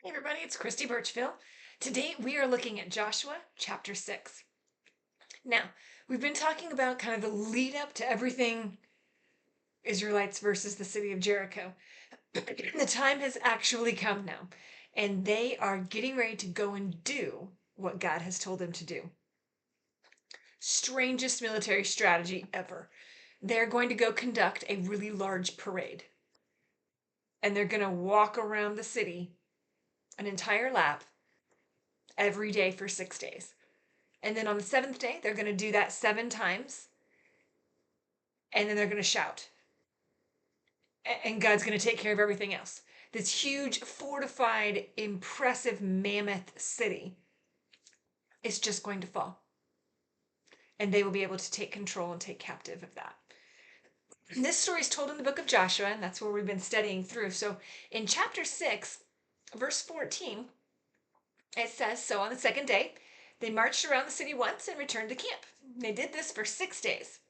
Hey everybody, it's Christy Birchville. Today we are looking at Joshua chapter 6. Now, we've been talking about kind of the lead up to everything Israelites versus the city of Jericho. The time has actually come now, and they are getting ready to go and do what God has told them to do. Strangest military strategy ever. They're going to go conduct a really large parade, and they're going to walk around the city an entire lap every day for 6 days. And then on the seventh day, they're going to do that 7 times. And then they're going to shout. And God's going to take care of everything else. This huge, fortified, impressive, mammoth city is just going to fall. And they will be able to take control and take captive of that. And this story is told in the book of Joshua, and that's where we've been studying through. So in chapter 6, verse 14, it says, "So on the second day, they marched around the city once and returned to camp. They did this for 6 days."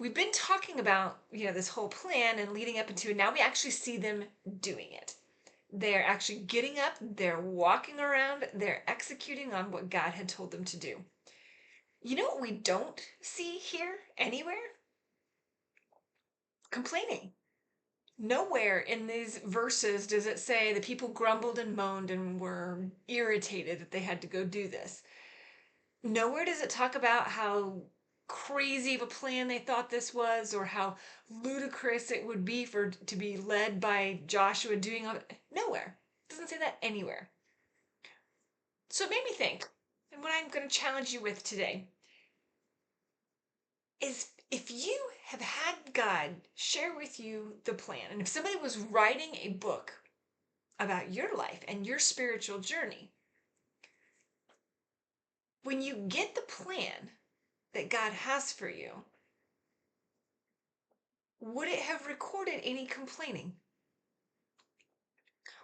We've been talking about, this whole plan and leading up into it. Now we actually see them doing it. They're actually getting up, they're walking around, they're executing on what God had told them to do. You know what we don't see here anywhere? Complaining. Nowhere in these verses does it say the people grumbled and moaned and were irritated that they had to go do this. Nowhere does it talk about how crazy of a plan they thought this was, or how ludicrous it would be to be led by Joshua doing all. Nowhere. It doesn't say that anywhere. So it made me think, and what I'm going to challenge you with today is, if you have had God share with you the plan, and if somebody was writing a book about your life and your spiritual journey, when you get the plan that God has for you, would it have recorded any complaining?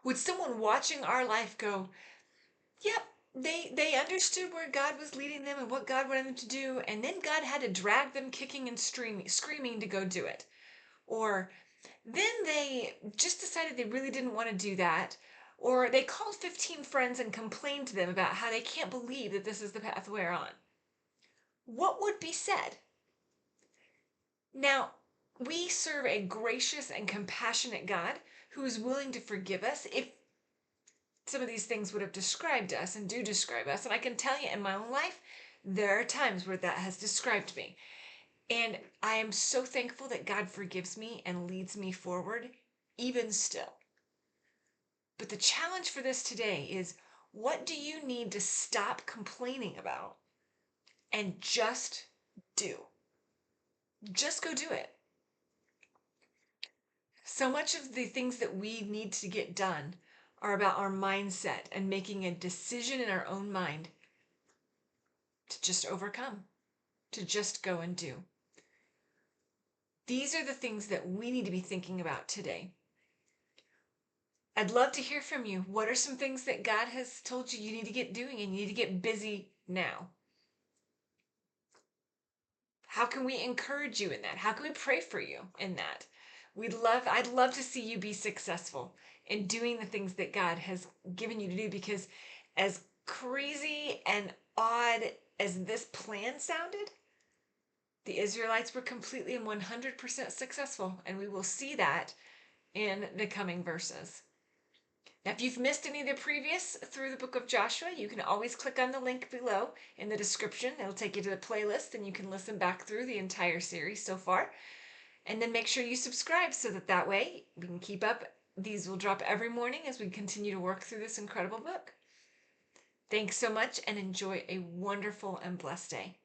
Would someone watching our life go, "Yep, they understood where God was leading them and what God wanted them to do, and then God had to drag them kicking and screaming to go do it." Or then they just decided they really didn't want to do that. Or they called 15 friends and complained to them about how they can't believe that this is the path we're on. What would be said? Now, we serve a gracious and compassionate God who is willing to forgive us if some of these things would have described us and do describe us. And I can tell you, in my own life, there are times where that has described me. And I am so thankful that God forgives me and leads me forward, even still. But the challenge for this today is, what do you need to stop complaining about and just do? Just go do it. So much of the things that we need to get done are about our mindset and making a decision in our own mind to just overcome, to just go and do. These are the things that we need to be thinking about today. I'd love to hear from you. What are some things that God has told you need to get doing and you need to get busy now? How can we encourage you in that? How can we pray for you in that? I'd love to see you be successful in doing the things that God has given you to do, because as crazy and odd as this plan sounded, the Israelites were completely and 100% successful, and we will see that in the coming verses. Now, if you've missed any of the previous through the book of Joshua, you can always click on the link below in the description. It'll take you to the playlist, and you can listen back through the entire series so far. And then make sure you subscribe so that way we can keep up. These will drop every morning as we continue to work through this incredible book. Thanks so much, and enjoy a wonderful and blessed day.